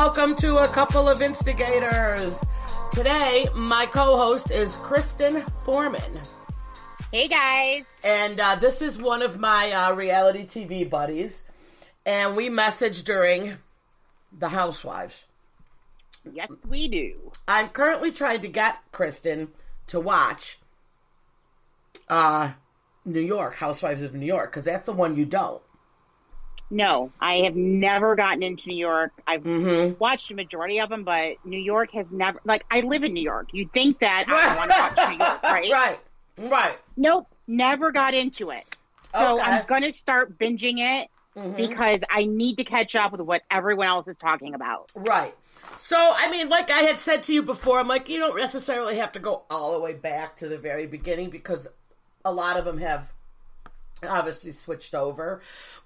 welcome to A Couple of Instigators. Today, my co-host is Kristen Foreman. Hey, guys. And this is one of my reality TV buddies. And we messaged during The Housewives. Yes, we do. I'm currently trying to get Kristen to watch New York, Housewives of New York, because that's the one you don't. No, I have never gotten into New York. I've watched a majority of them, but New York has never... Like, I live in New York. You'd think that I want to watch New York, right? Right. Nope, never got into it. So I'm going to start binging it because I need to catch up with what everyone else is talking about. Right. So, I mean, like I had said to you before, I'm like, you don't necessarily have to go all the way back to the very beginning because a lot of them have obviously switched over.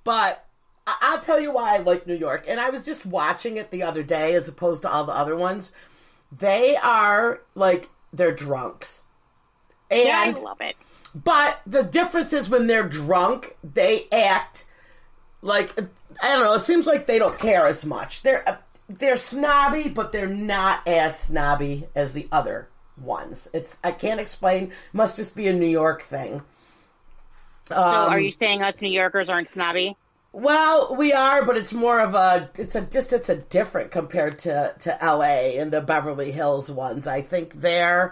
But I'll tell you why I like New York. And I was just watching it the other day as opposed to all the other ones. They are, like, they're drunks. And, yeah, I love it. But the difference is when they're drunk, they act like, I don't know, it seems like they don't care as much. They're snobby, but they're not as snobby as the other ones. I can't explain. Must just be a New York thing. So are you saying us New Yorkers aren't snobby? Well, we are, but it's more of it's a different compared to LA and the Beverly Hills ones. I think I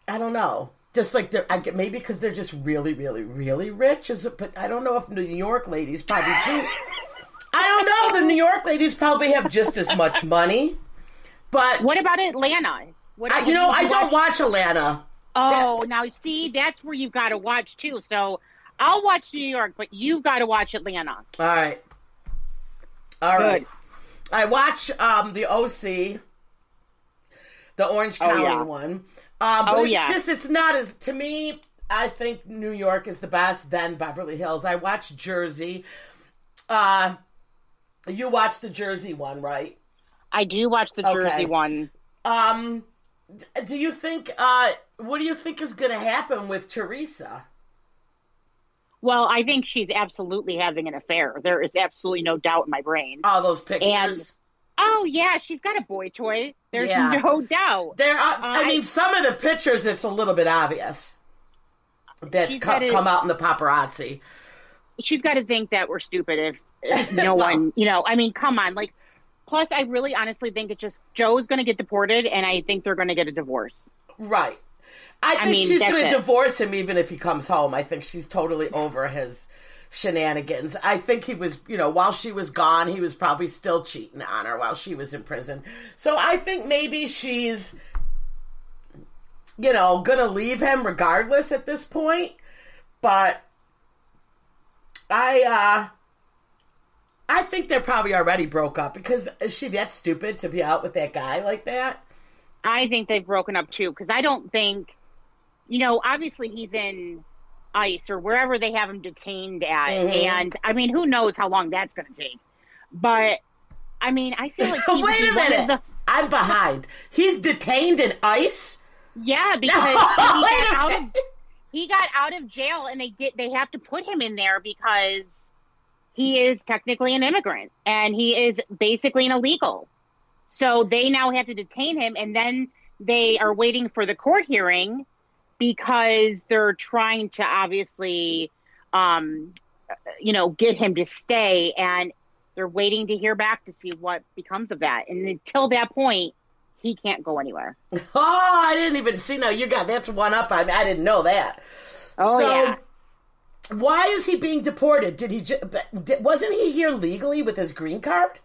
don't know. Just like maybe because they're just really, really, really rich. But I don't know if New York ladies probably do. I don't know. The New York ladies probably have just as much money. But what about Atlanta? I don't watch Atlanta. Oh, now see, that's where you've got to watch too. So I'll watch New York, but you've got to watch Atlanta. All right. I watch the OC, the Orange County one. But it's not as, to me, I think New York is the best, then Beverly Hills. I watch Jersey. You watch the Jersey one, right? I do watch the Jersey one. Do you think, what do you think is going to happen with Teresa? Well, I think she's absolutely having an affair. There is absolutely no doubt in my brain. Oh, those pictures. Oh, yeah, she's got a boy toy. There's no doubt. I mean, some of the pictures, it's a little bit obvious that come out in the paparazzi. She's got to think that we're stupid if no one, I mean, come on. Like, plus, I really honestly think it's just Joe's going to get deported, and I think they're going to get a divorce. Right. I think she's going to divorce him even if he comes home. I think she's totally over his shenanigans. I think he was, while she was gone, he was probably still cheating on her while she was in prison. So I think maybe she's, going to leave him regardless at this point. But I think they're probably already broke up because is she that stupid to be out with that guy like that? I think they've broken up too because I don't think, obviously he's in ICE or wherever they have him detained at. And I mean, who knows how long that's going to take. But I mean, I feel like wait a minute. I'm behind. He's detained in ICE? Yeah, because he got out of jail and they have to put him in there because he is technically an immigrant and he is basically an illegal. So they now have to detain him, and then they are waiting for the court hearing because they're trying to obviously, get him to stay, and they're waiting to hear back to see what becomes of that. And until that point, he can't go anywhere. Oh, I didn't even see. No, that's one up. I didn't know that. Oh, yeah. Why is he being deported? Wasn't he here legally with his green card?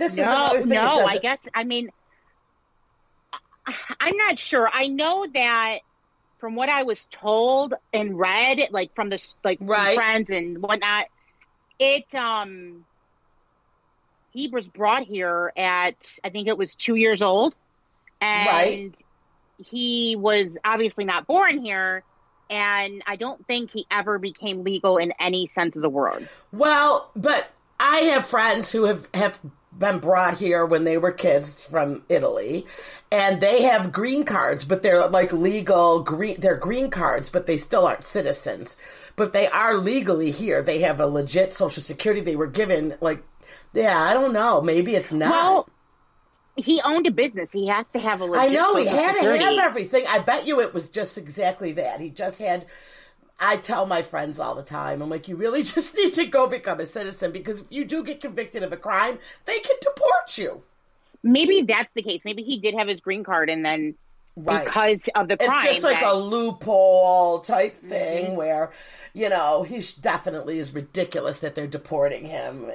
I guess, I mean, I'm not sure. I know that from what I was told and read, like from the friends and whatnot, he was brought here at, I think it was 2 years old, and he was obviously not born here, and I don't think he ever became legal in any sense of the word. Well, but I have friends who have been brought here when they were kids from Italy, and they have green cards, but they're like legal they're green cards, but they still aren't citizens. But they are legally here. They have a legit Social Security. They were given, like, Yeah, I don't know. Maybe it's not. Well, he owned a business. He has to have a legit I know, he Social had Security. to have everything. I bet you it was just exactly that. He just had... I tell my friends all the time, I'm like, you really just need to go become a citizen, because if you do get convicted of a crime, they can deport you. Maybe that's the case. Maybe he did have his green card, and then because of the crime... It's just like a loophole type thing where, he definitely is ridiculous that they're deporting him.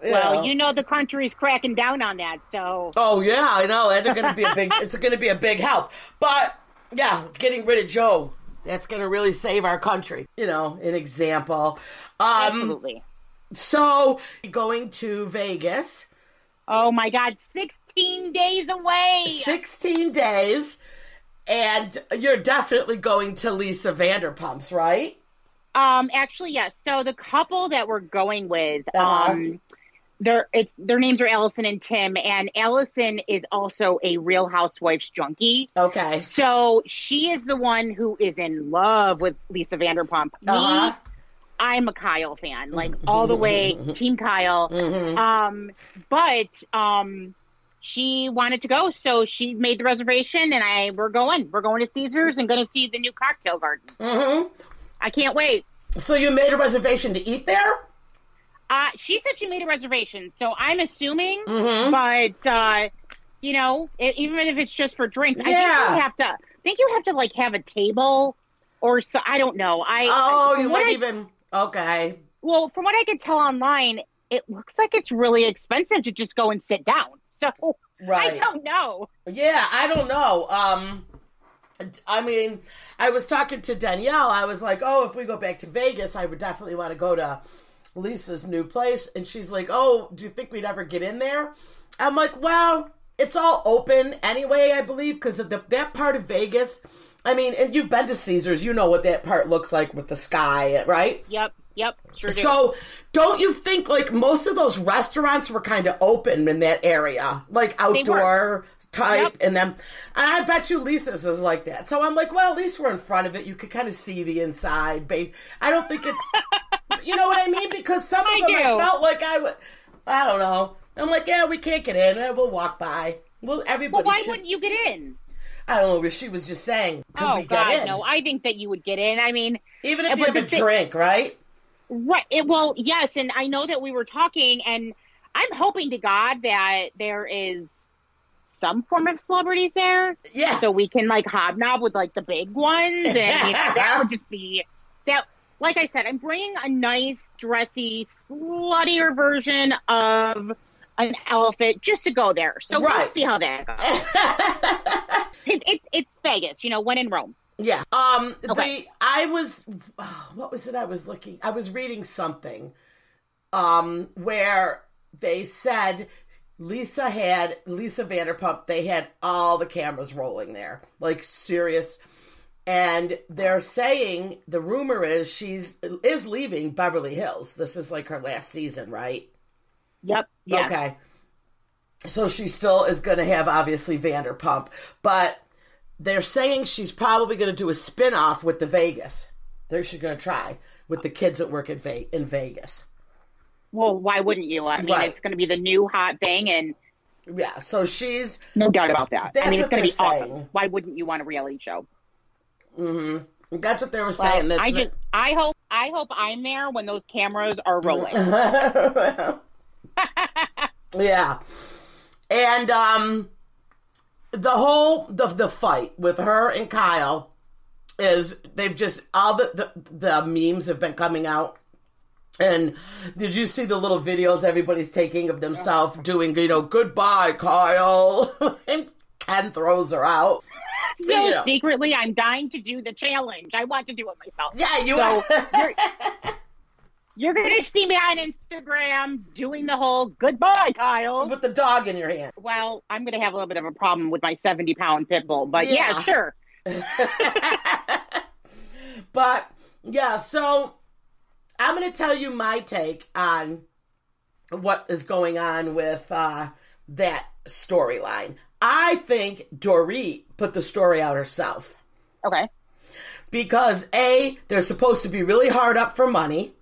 Well, the country's cracking down on that, so... Oh, yeah, I know. It's going to be a big help. But, yeah, getting rid of Joe... That's going to really save our country. An example. Absolutely. So, going to Vegas. Oh, my God. 16 days away. 16 days. And you're definitely going to Lisa Vanderpump's, right? Actually, yes. So, the couple that we're going with, their names are Allison and Tim, and Allison is also a Real Housewives junkie. Okay. So she is the one who is in love with Lisa Vanderpump. Me, I'm a Kyle fan, like all the way, Team Kyle. But she wanted to go, so she made the reservation, and we're going. We're going to Caesars and going to see the new cocktail garden. I can't wait. So you made a reservation to eat there? She said she made a reservation, so I'm assuming, but, even if it's just for drinks, I think you have to like have a table or so, I don't know. Okay. Well, from what I could tell online, it looks like it's really expensive to just go and sit down. So I don't know. Yeah, I don't know. I mean, I was talking to Danielle. I was like, if we go back to Vegas, I would definitely want to go to Lisa's new place. And she's like, do you think we'd ever get in there? I'm like, well, it's all open anyway, I believe, because of that part of Vegas. I mean, and you've been to Caesars, you know what that part looks like with the sky, right? Yep, sure do. So, don't you think, like, most of those restaurants were kind of open in that area? Like, outdoor type, and I bet you Lisa's is like that. So I'm like, well, at least we're in front of it. You could kind of see the inside base. I don't think it's, you know what I mean? Because some of them I felt like I don't know. I'm like, yeah, we can't get in. We'll walk by. Well, everybody. Well, why wouldn't you get in? I don't know. She was just saying, could we get in? No, I think that you would get in. I mean, even if you have a drink, right? Right. Well, yes, and I know that we were talking, and I'm hoping to God that there is some form of celebrities there. Yeah. So we can like hobnob with like the big ones, and that would just be that. Like I said, I'm bringing a nice, dressy, sluttier version of an outfit just to go there. So we'll see how that goes. It's Vegas, when in Rome. Yeah. Okay. What was it? I was reading something, where they said Lisa Vanderpump, they had all the cameras rolling there, like serious. And they're saying, the rumor is is leaving Beverly Hills. This is like her last season, right? Yep. Yeah. Okay. So she still is going to have, obviously, Vanderpump. But they're saying she's probably going to do a spin-off with the Vegas. She's going to try with the kids that work in Vegas. Well, why wouldn't you? I mean, It's going to be the new hot thing, and... Yeah, so she's... No doubt about that. I mean, it's going to be saying. Awesome. Why wouldn't you want a reality show? Mm-hmm. That's what they were saying. I hope I'm there when those cameras are rolling. Yeah. And the fight with her and Kyle is they've just all the memes have been coming out. And did you see the little videos everybody's taking of themselves doing, goodbye, Kyle? And Ken throws her out. So secretly, I'm dying to do the challenge. I want to do it myself. Yeah, you're going to see me on Instagram doing the whole goodbye, Kyle. With the dog in your hand. Well, I'm going to have a little bit of a problem with my 70-pound pit bull, but yeah sure. But, yeah, so I'm going to tell you my take on what is going on with that storyline. I think Dorit put the story out herself. Okay. Because, A, they're supposed to be really hard up for money.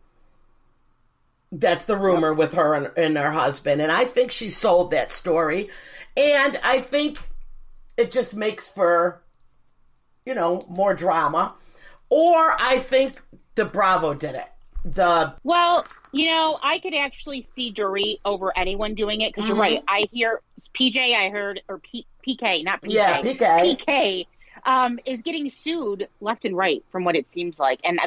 That's the rumor with her and her husband. And I think she sold that story. And I think it just makes for, more drama. Or I think the Bravo did it. Well, I could actually see Dorit over anyone doing it, because you're right. I hear PJ, or PK, not PK. Yeah, PK. PK is getting sued left and right from what it seems like. And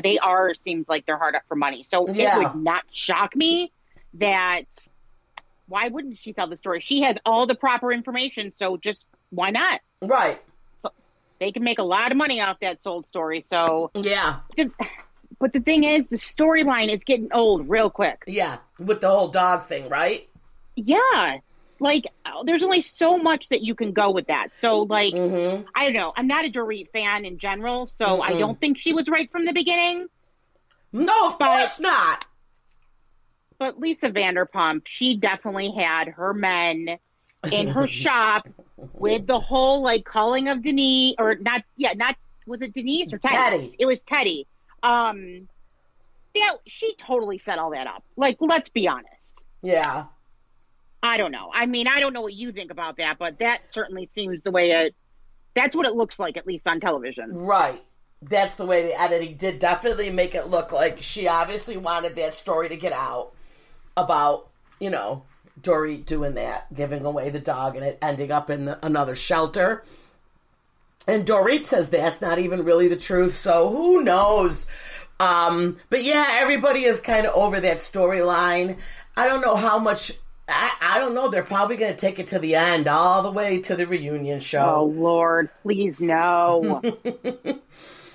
seems like they're hard up for money. So it would not shock me that, why wouldn't she tell the story? She has all the proper information, so just, why not? Right. So they can make a lot of money off that sold story, so. Yeah. But the thing is, the storyline is getting old real quick. Yeah, with the whole dog thing, right? Yeah. There's only so much that you can go with that. So, I don't know. I'm not a Dorit fan in general, so I don't think she was right from the beginning. No, of course not. But Lisa Vanderpump, she definitely had her men in her shop with the whole, calling of Denise, or was it Denise or Teddy? Teddy. It was Teddy. She totally set all that up. Let's be honest. Yeah. I don't know. I mean, I don't know what you think about that, but that certainly seems the way that's what it looks like, at least on television. Right. That's the way the editing did definitely make it look like she obviously wanted that story to get out about, Dorit doing that, giving away the dog and it ending up in another shelter. And Dorit says that's not even really the truth, so who knows? But yeah, everybody is kind of over that storyline. I don't know how much. I don't know. They're probably going to take it to the end, all the way to the reunion show. Oh, Lord, please no.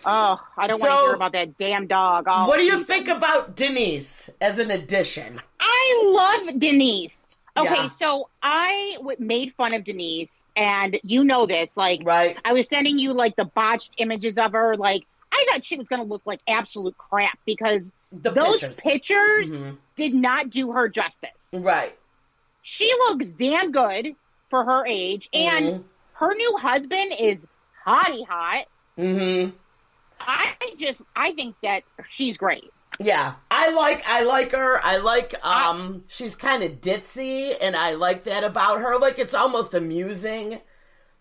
Oh, I don't want to hear about that damn dog. What do you think about Denise as an addition? I love Denise. Okay, Yeah. So I made fun of Denise, and you know this. Right. I was sending you, the botched images of her. I thought she was going to look like absolute crap, because those pictures did not do her justice. Right. She looks damn good for her age, and her new husband is hottie hot. Mm-hmm. I think that she's great. Yeah, I like her. I like she's kind of ditzy, and I like that about her. It's almost amusing.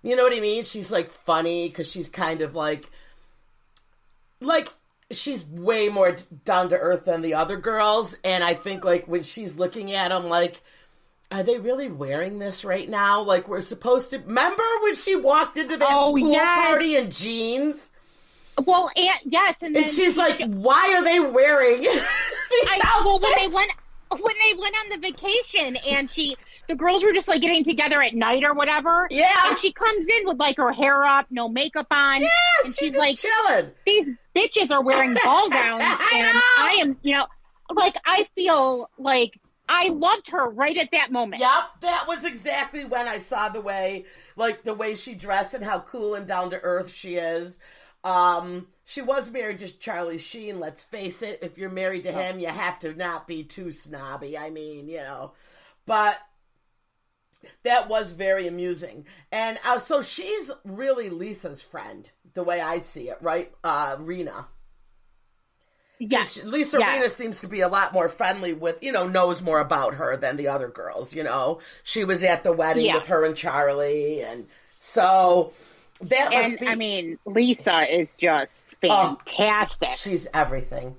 You know what I mean? She's funny because she's kind of like she's way more down to earth than the other girls, and I think when she's looking at them, are they really wearing this right now? We're supposed to. Remember when she walked into that pool party in jeans? Well, yes, and then she's like, "Why are they wearing?" When they went on the vacation, and the girls were just getting together at night or whatever. Yeah, and she comes in with her hair up, no makeup on. Yeah, and she's chilling. These bitches are wearing ball gowns, and I am, I feel like I loved her right at that moment. Yep, that was exactly when I saw the way she dressed and how cool and down to earth she is. She was married to Charlie Sheen, let's face it. If you're married to him, you have to not be too snobby. I mean, but that was very amusing. And so she's really Lisa's friend, the way I see it, right? Rena. Yes. Rena seems to be a lot more friendly with, knows more about her than the other girls, She was at the wedding with her and Charlie, and so that must be... I mean, Lisa is just fantastic. She's everything.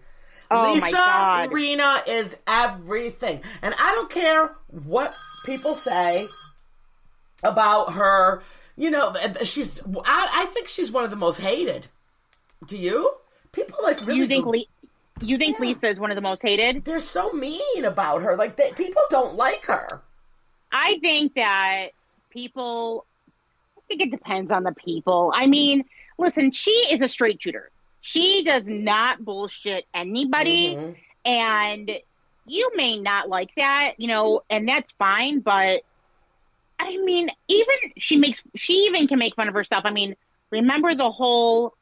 Oh, Lisa, my God. Rena is everything. And I don't care what people say about her. I think she's one of the most hated. Do you? People really... You think Lisa is one of the most hated? They're so mean about her. People don't like her. I think that people... I think it depends on the people. I mean, listen, she is a straight shooter. She does not bullshit anybody. And you may not like that, and that's fine. But I mean, she even can make fun of herself. I mean, remember the whole,